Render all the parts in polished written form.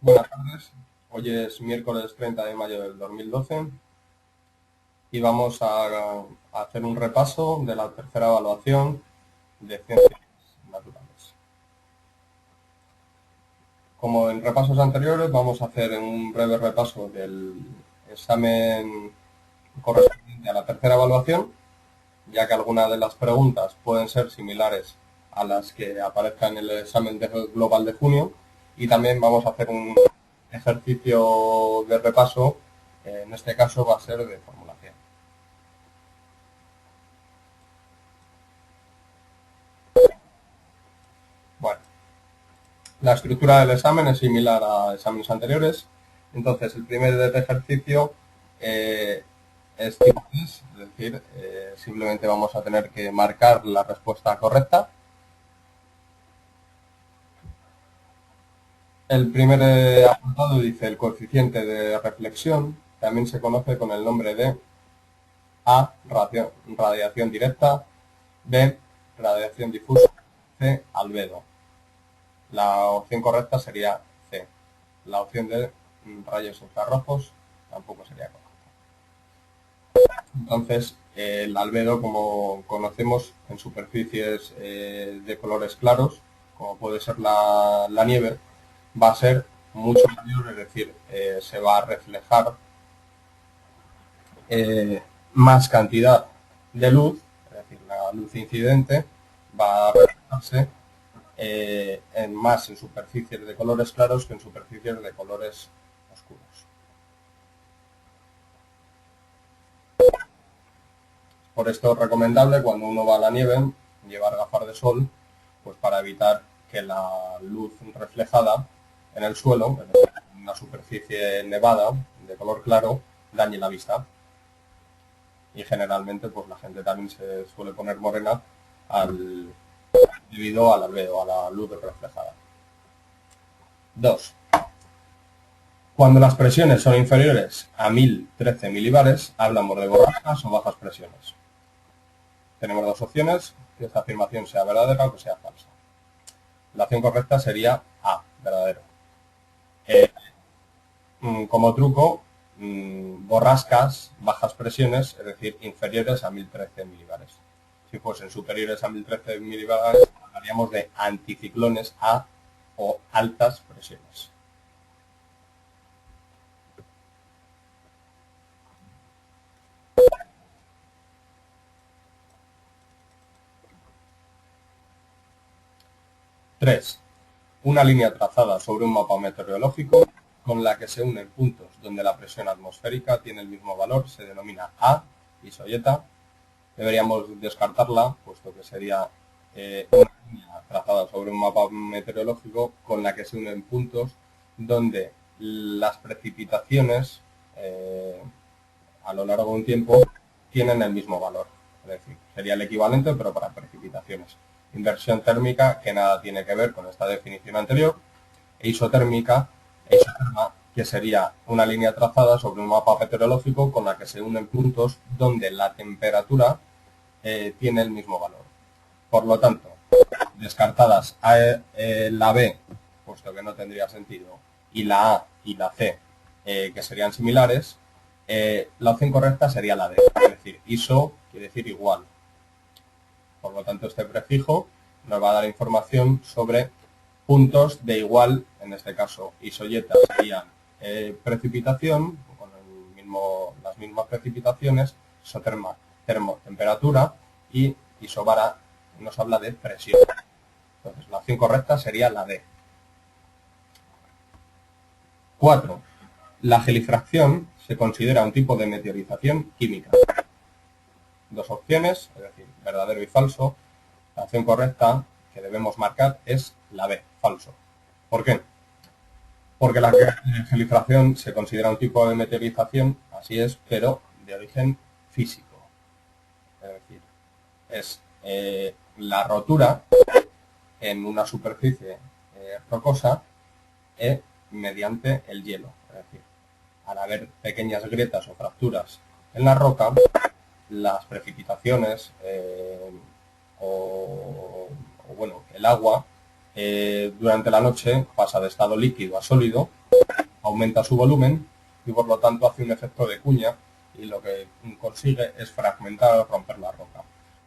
Buenas tardes, hoy es miércoles 30 de mayo del 2012 y vamos a hacer un repaso de la tercera evaluación de ciencias naturales. Como en repasos anteriores, vamos a hacer un breve repaso del examen correspondiente a la tercera evaluación, ya que algunas de las preguntas pueden ser similares a las que aparezcan en el examen global de junio, y también vamos a hacer un ejercicio de repaso, en este caso va a ser de formulación. Bueno, la estructura del examen es similar a exámenes anteriores. Entonces, el primer ejercicio es tipo test, es decir, simplemente vamos a tener que marcar la respuesta correcta. El primer apartado dice el coeficiente de reflexión, también se conoce con el nombre de A, radiación directa, B, radiación difusa, C, albedo. La opción correcta sería C. La opción de rayos infrarrojos tampoco sería correcta. Entonces, el albedo, como conocemos, en superficies de colores claros, como puede ser la nieve, va a ser mucho mayor, es decir, se va a reflejar más cantidad de luz, es decir, la luz incidente va a reflejarse más en superficies de colores claros que en superficies de colores oscuros. Por esto es recomendable cuando uno va a la nieve llevar gafas de sol, pues para evitar que la luz reflejada en el suelo, en una superficie nevada de color claro, dañe la vista. Y generalmente pues la gente también se suele poner morena debido al albedo, a la luz reflejada. 2. Cuando las presiones son inferiores a 1013 milibares, hablamos de borrascas o bajas presiones. Tenemos dos opciones, que esta afirmación sea verdadera o que sea falsa. La opción correcta sería A, verdadero. Como truco, borrascas, bajas presiones, es decir, inferiores a 1013 milibares. Si fuesen superiores a 1013 milibares, hablaríamos de anticiclones a o altas presiones. Tres. Una línea trazada sobre un mapa meteorológico con la que se unen puntos donde la presión atmosférica tiene el mismo valor se denomina A, isoyeta. Deberíamos descartarla, puesto que sería una línea trazada sobre un mapa meteorológico con la que se unen puntos donde las precipitaciones a lo largo de un tiempo tienen el mismo valor. Es decir, sería el equivalente, pero para precipitaciones. Inversión térmica, que nada tiene que ver con esta definición anterior. E isoterma, que sería una línea trazada sobre un mapa meteorológico con la que se unen puntos donde la temperatura tiene el mismo valor. Por lo tanto, descartadas la B, puesto que no tendría sentido, y la A y la C, que serían similares, la opción correcta sería la D, es decir, iso quiere decir igual. Por lo tanto, este prefijo nos va a dar información sobre puntos de igual, en este caso isoyeta serían precipitación, con las mismas precipitaciones, isoterma, temperatura, y isobara nos habla de presión. Entonces, la opción correcta sería la D. 4. La gelifracción se considera un tipo de meteorización química. Dos opciones, es decir, verdadero y falso. La opción correcta que debemos marcar es la B, falso. ¿Por qué? Porque la gelifracción se considera un tipo de meteorización, así es, pero de origen físico. Es decir, es la rotura en una superficie rocosa mediante el hielo. Es decir, al haber pequeñas grietas o fracturas en la roca, las precipitaciones o bueno, el agua durante la noche pasa de estado líquido a sólido, aumenta su volumen y por lo tanto hace un efecto de cuña y lo que consigue es fragmentar o romper la roca.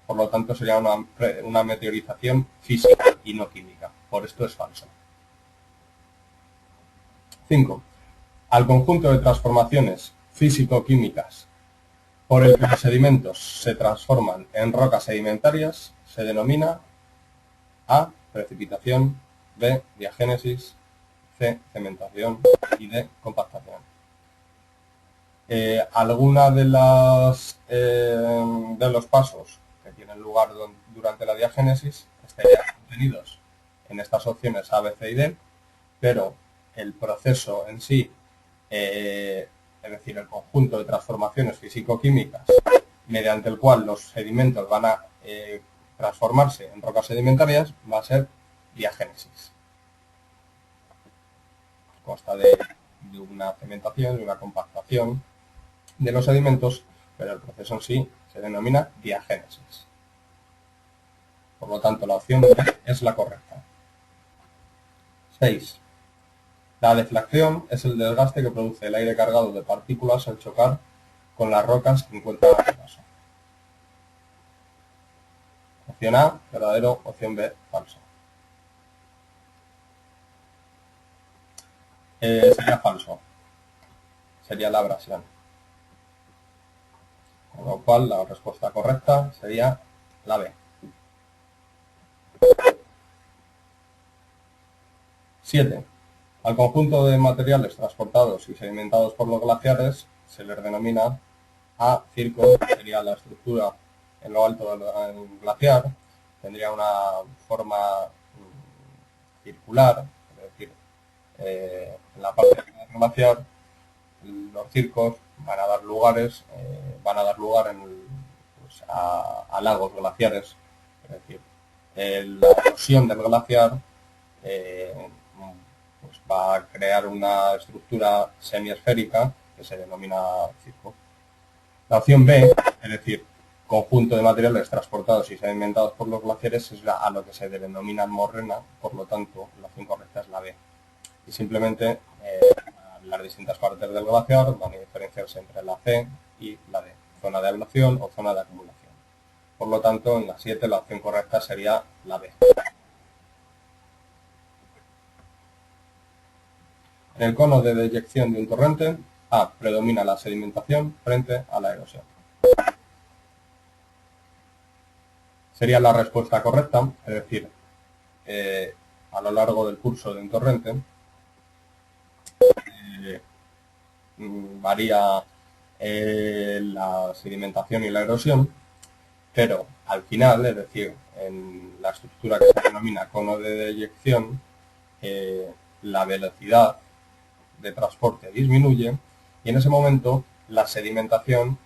Por lo tanto sería una meteorización física y no química. Por esto es falso. 5. Al conjunto de transformaciones físico-químicas por el que los sedimentos se transforman en rocas sedimentarias se denomina A. Precipitación, B. Diagénesis, C. Cementación y D. Compactación. Alguna de los pasos que tienen lugar durante la diagénesis estarían contenidos en estas opciones A, B, C y D, pero el proceso en sí, es decir, el conjunto de transformaciones físico-químicas mediante el cual los sedimentos van a transformarse en rocas sedimentarias, va a ser diagénesis. Consta de una cementación, de una compactación de los sedimentos, pero el proceso en sí se denomina diagénesis. Por lo tanto, la opción B es la correcta. 6. La deflación es el desgaste que produce el aire cargado de partículas al chocar con las rocas que encuentran en el paso. Opción A, verdadero. Opción B, falso. Sería falso. Sería la abrasión. Con lo cual, la respuesta correcta sería la B. 7. Al conjunto de materiales transportados y sedimentados por los glaciares se les denomina A. Circo, que sería la estructura en lo alto del glaciar, tendría una forma circular, es decir, en la parte del glaciar los circos van a dar lugar a lagos glaciares, es decir, la erosión del glaciar pues va a crear una estructura semiesférica que se denomina circo. La opción B, es decir, conjunto de materiales transportados y sedimentados por los glaciares, es a lo que se denomina morrena, por lo tanto, la opción correcta es la B. Y simplemente las distintas partes del glaciar van a diferenciarse entre la C y la D, zona de ablación o zona de acumulación. Por lo tanto, en la 7 la opción correcta sería la B. En el cono de deyección de un torrente, A. Predomina la sedimentación frente a la erosión. Sería la respuesta correcta, es decir, a lo largo del curso de un torrente varía la sedimentación y la erosión, pero al final, es decir, en la estructura que se denomina cono de deyección, la velocidad de transporte disminuye y en ese momento la sedimentación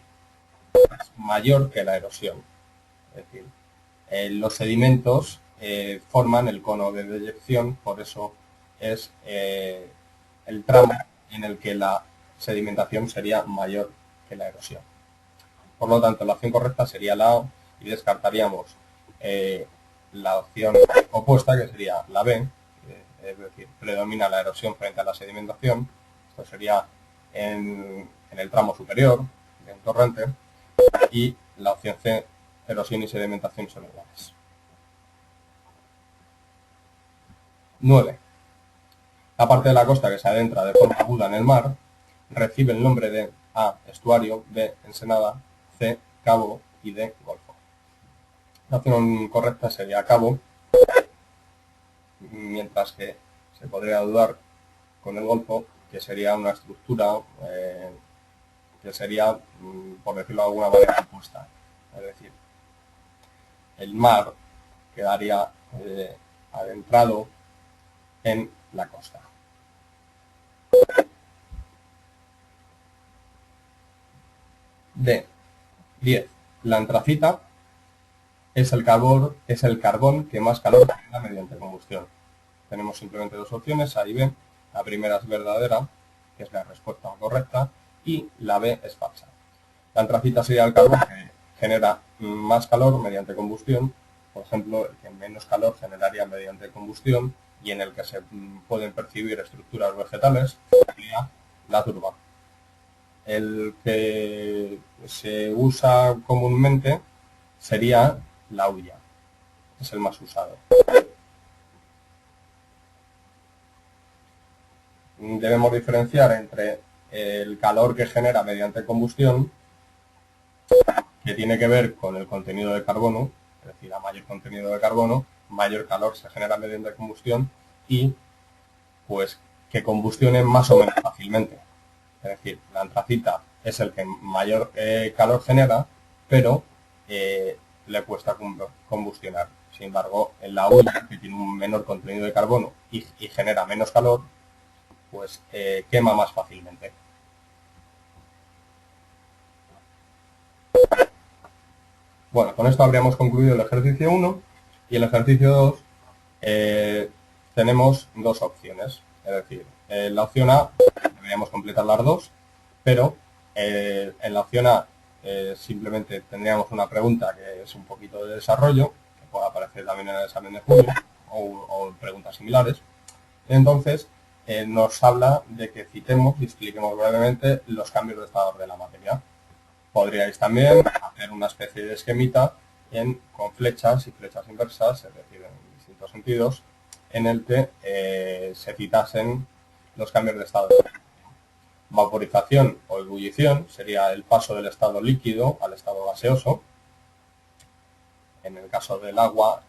es mayor que la erosión. Es decir, los sedimentos forman el cono de deyección, por eso es el tramo en el que la sedimentación sería mayor que la erosión. Por lo tanto, la opción correcta sería la A y descartaríamos la opción opuesta, que sería la B, es decir, predomina la erosión frente a la sedimentación. Esto sería en el tramo superior de un torrente. Y la opción C, erosión y sedimentación son iguales. 9. La parte de la costa que se adentra de forma aguda en el mar recibe el nombre de A. Estuario, B. Ensenada, C. Cabo y D. Golfo. La opción correcta sería cabo, mientras que se podría dudar con el golfo, que sería una estructura que sería, por decirlo de alguna manera, opuesta. Es decir, el mar quedaría adentrado en la costa. D. 10. La antracita es el carbón que más calor genera mediante combustión. Tenemos simplemente dos opciones, A y B. La primera es verdadera, que es la respuesta correcta, y la B es falsa. La antracita sería el carbón que genera más calor mediante combustión por ejemplo, el que menos calor generaría mediante combustión y en el que se pueden percibir estructuras vegetales, sería la turba. El que se usa comúnmente sería la hulla, es el más usado. Debemos diferenciar entre el calor que genera mediante combustión, que tiene que ver con el contenido de carbono, es decir, a mayor contenido de carbono, mayor calor se genera mediante combustión y pues que combustione más o menos fácilmente. Es decir, la antracita es el que mayor calor genera, pero le cuesta combustionar. Sin embargo, en la hulla, que tiene un menor contenido de carbono y genera menos calor, pues quema más fácilmente. Bueno, con esto habríamos concluido el ejercicio 1 y el ejercicio 2 tenemos dos opciones. Es decir, en la opción A deberíamos completar las dos, pero en la opción A simplemente tendríamos una pregunta que es un poquito de desarrollo, que puede aparecer también en el examen de julio, o preguntas similares. Entonces, nos habla de que citemos y expliquemos brevemente los cambios de estado de la materia. Podríais también hacer una especie de esquemita con flechas y flechas inversas, es decir, en distintos sentidos, en el que se citasen los cambios de estado. Vaporización o ebullición sería el paso del estado líquido al estado gaseoso. En el caso del agua,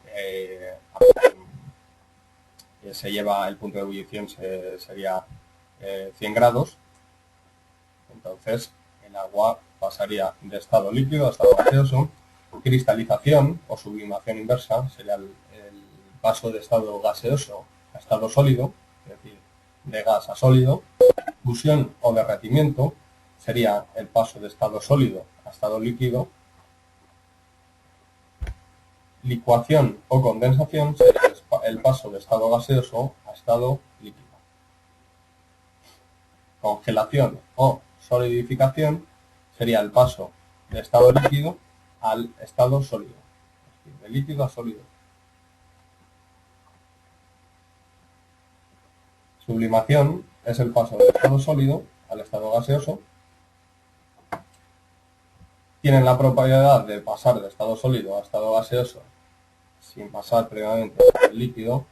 se lleva el punto de ebullición, sería 100 grados. Entonces, el agua pasaría de estado líquido a estado gaseoso. Cristalización o sublimación inversa sería el paso de estado gaseoso a estado sólido, es decir, de gas a sólido. Fusión o derretimiento sería el paso de estado sólido a estado líquido. Licuación o condensación sería el paso de estado gaseoso a estado líquido. Congelación o solidificación sería el paso de estado líquido al estado sólido, es decir, de líquido a sólido. Sublimación es el paso del estado sólido al estado gaseoso. Tienen la propiedad de pasar de estado sólido a estado gaseoso sin pasar previamente al líquido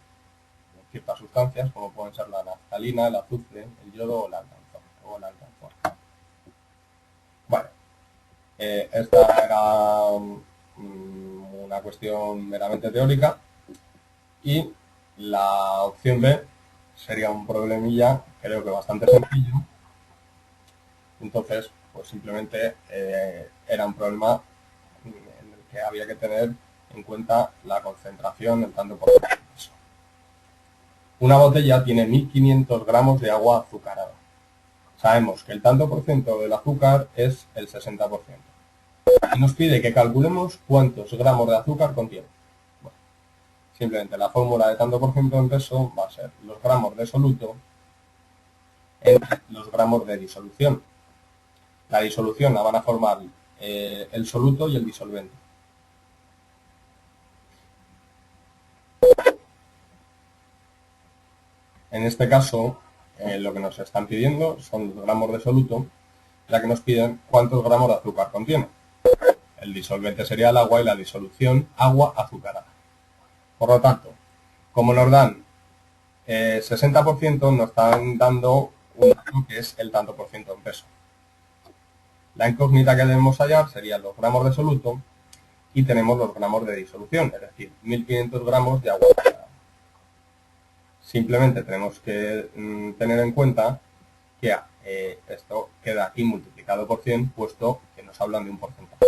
de ciertas sustancias, como pueden ser la naftalina, el azufre, el yodo o el alcanfor. Bueno, esta era una cuestión meramente teórica y la opción B sería un problemilla, creo que bastante sencillo. Entonces, pues simplemente era un problema en el que había que tener en cuenta la concentración en tanto por ciento. Una botella tiene 1500 gramos de agua azucarada. Sabemos que el tanto por ciento del azúcar es el 60%. Y nos pide que calculemos cuántos gramos de azúcar contiene. Bueno, simplemente la fórmula de tanto por ciento en peso va a ser los gramos de soluto entre los gramos de disolución. La disolución la van a formar el soluto y el disolvente. En este caso, lo que nos están pidiendo son los gramos de soluto, ya que nos piden cuántos gramos de azúcar contiene. El disolvente sería el agua y la disolución agua azucarada. Por lo tanto, como nos dan 60%, nos están dando un dato que es el tanto por ciento en peso. La incógnita que debemos hallar serían los gramos de soluto y tenemos los gramos de disolución, es decir, 1500 gramos de agua azucarada. Simplemente tenemos que tener en cuenta que esto queda aquí multiplicado por 100, puesto que nos hablan de un porcentaje.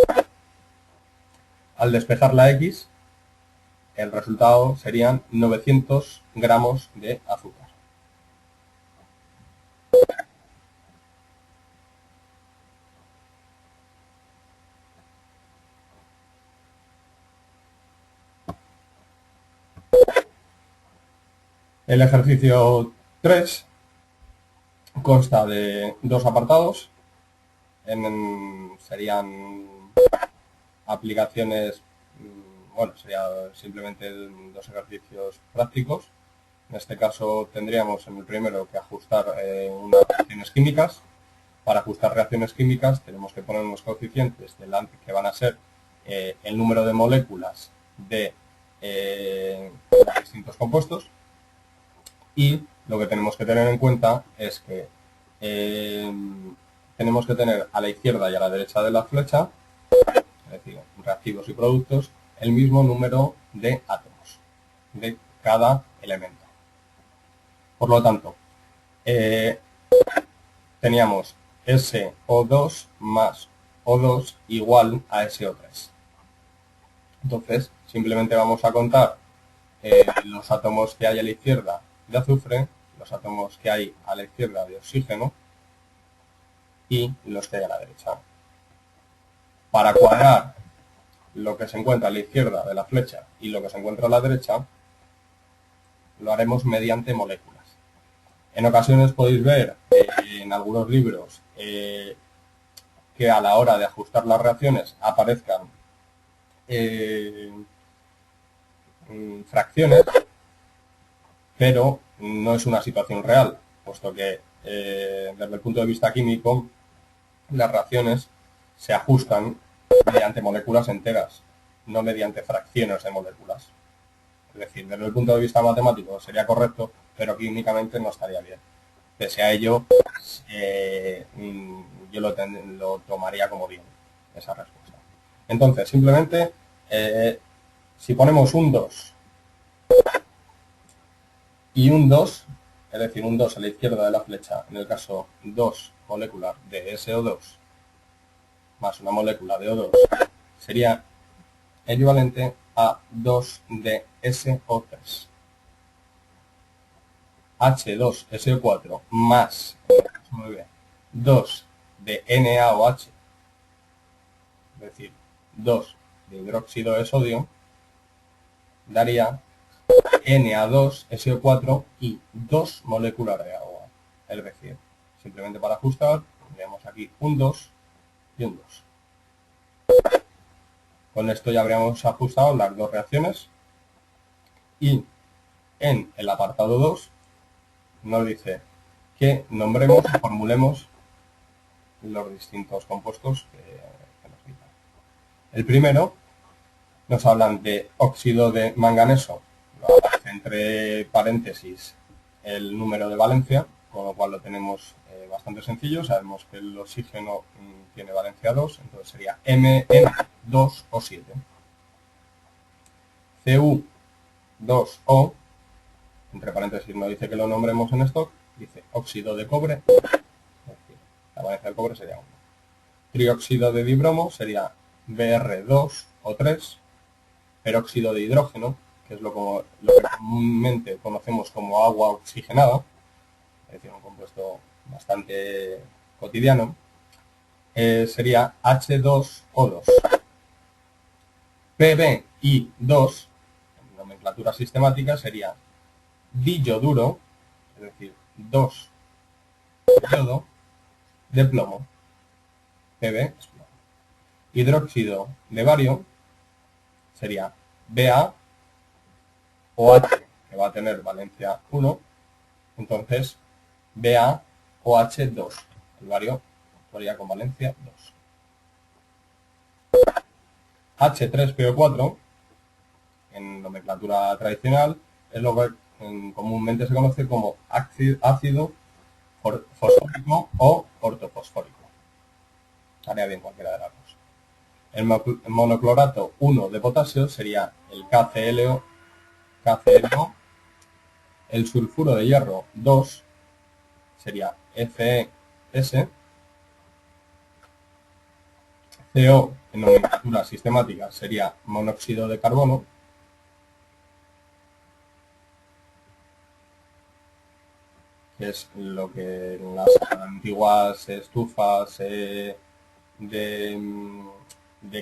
Al despejar la X, el resultado serían 900 gramos de azúcar. El ejercicio 3 consta de dos apartados. Serían aplicaciones bueno, sería simplemente dos ejercicios prácticos. En este caso tendríamos en el primero que ajustar unas reacciones químicas. Para ajustar reacciones químicas tenemos que poner unos coeficientes delante que van a ser el número de moléculas de los distintos compuestos, y lo que tenemos que tener en cuenta es que tenemos que tener a la izquierda y a la derecha de la flecha, es decir, reactivos y productos, el mismo número de átomos de cada elemento. Por lo tanto, teníamos SO2 más O2 igual a SO3. Entonces, simplemente vamos a contar los átomos que hay a la izquierda de azufre, los átomos que hay a la izquierda de oxígeno y los que hay a la derecha. Para cuadrar lo que se encuentra a la izquierda de la flecha y lo que se encuentra a la derecha, lo haremos mediante moléculas. En ocasiones podéis ver en algunos libros que a la hora de ajustar las reacciones aparezcan fracciones, pero no es una situación real, puesto que desde el punto de vista químico las reacciones se ajustan mediante moléculas enteras, no mediante fracciones de moléculas. Es decir, desde el punto de vista matemático sería correcto, pero químicamente no estaría bien. Pese a ello, yo lo tomaría como bien, esa respuesta. Entonces, simplemente, si ponemos un 2 y un 2, es decir, un 2 a la izquierda de la flecha, en el caso 2 molecular de SO2 más una molécula de O2, sería equivalente a 2 de SO3. H2SO4 más 2 de NaOH, es decir, 2 de hidróxido de sodio, daría Na2SO4 y 2 moléculas de agua. Es decir, simplemente para ajustar, tendríamos aquí un 2 y un 2. Con esto ya habríamos ajustado las dos reacciones, y en el apartado 2 nos dice que nombremos o formulemos los distintos compuestos que nos digan. El primero nos hablan de óxido de manganeso, aparece entre paréntesis el número de valencia, con lo cual lo tenemos bastante sencillo. Sabemos que el oxígeno tiene valencia 2, entonces sería Mn2O7. Cu2O, entre paréntesis no dice que lo nombremos en stock, dice óxido de cobre, es decir, la valencia del cobre sería 1. Trióxido de dibromo sería Br2 o 3. Peróxido de hidrógeno, que es lo que comúnmente conocemos como agua oxigenada, es decir, un compuesto bastante cotidiano, sería H2O2. PbI2, en nomenclatura sistemática, sería diyoduro, es decir, 2 de yodo, de plomo. Pb es plomo. Hidróxido de bario sería BaOH, que va a tener valencia 1, entonces BaOH2, el bario actuaría con valencia 2. H3PO4, en nomenclatura tradicional, es lo que comúnmente se conoce como ácido fosfórico o ortofosfórico. Haría bien cualquiera de las dos. El monoclorato 1 de potasio sería el KClO. El sulfuro de hierro 2 sería FeS. CO, en nomenclatura sistemática, sería monóxido de carbono. Que es lo que en las antiguas estufas de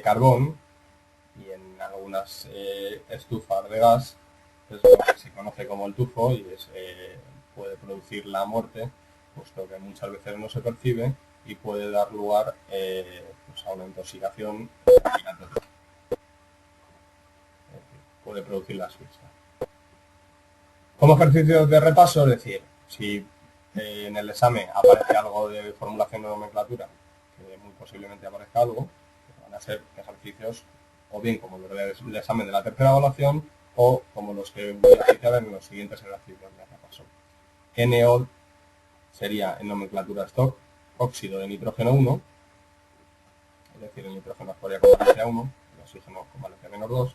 carbón y en algunas estufas de gas es lo que se conoce como el tufo, y puede producir la muerte, puesto que muchas veces no se percibe y puede dar lugar pues a una intoxicación respiratoria. puede producir la asfixia. Como ejercicio de repaso, es decir, si en el examen aparece algo de formulación de nomenclatura, que muy posiblemente aparezca algo, van a ser ejercicios o bien como los del examen de la tercera evaluación o como los que voy a citar en los siguientes ejercicios de repaso. NO sería en nomenclatura stock, óxido de nitrógeno 1, es decir, el nitrógeno actuaría con valencia 1, el oxígeno con valencia -2,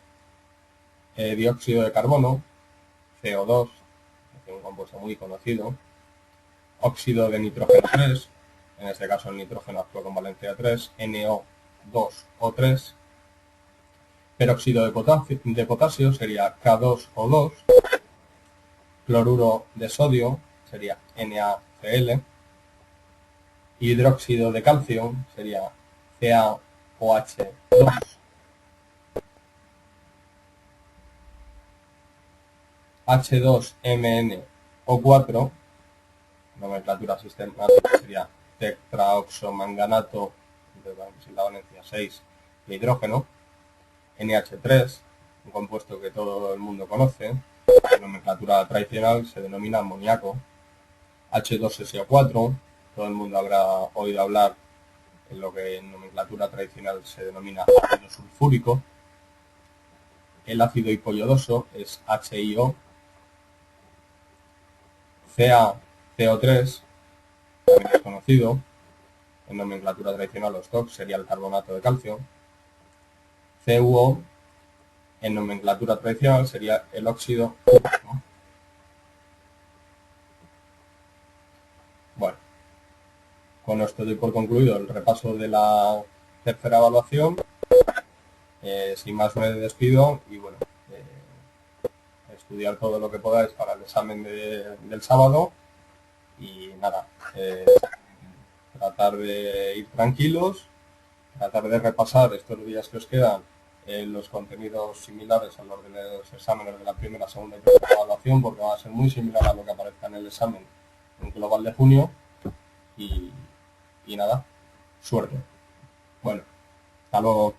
dióxido de carbono, CO2, es decir, un compuesto muy conocido, óxido de nitrógeno 3, en este caso el nitrógeno actúa con valencia 3, NO2O3, peróxido de potasio sería K2O2, cloruro de sodio sería NaCl, hidróxido de calcio sería CaOH2, H2MnO4, nomenclatura sistemática sería tetraoxomanganato, sin la valencia 6, de hidrógeno, NH3, un compuesto que todo el mundo conoce, en nomenclatura tradicional se denomina amoníaco, H2SO4, todo el mundo habrá oído hablar en lo que en nomenclatura tradicional se denomina ácido sulfúrico, el ácido hipoyodoso es HIO, CaCO3, también es conocido, en nomenclatura tradicional o stock sería el carbonato de calcio, CuO, en nomenclatura tradicional sería el óxido úrico. Bueno, con esto doy por concluido el repaso de la tercera evaluación. Sin más me despido y bueno, estudiar todo lo que podáis para el examen del sábado y nada, tratar de ir tranquilos, tratar de repasar estos días que os quedan los contenidos similares a los de los exámenes de la primera, segunda y tercera evaluación, porque va a ser muy similar a lo que aparezca en el examen en global de junio y nada, suerte. Bueno, hasta luego.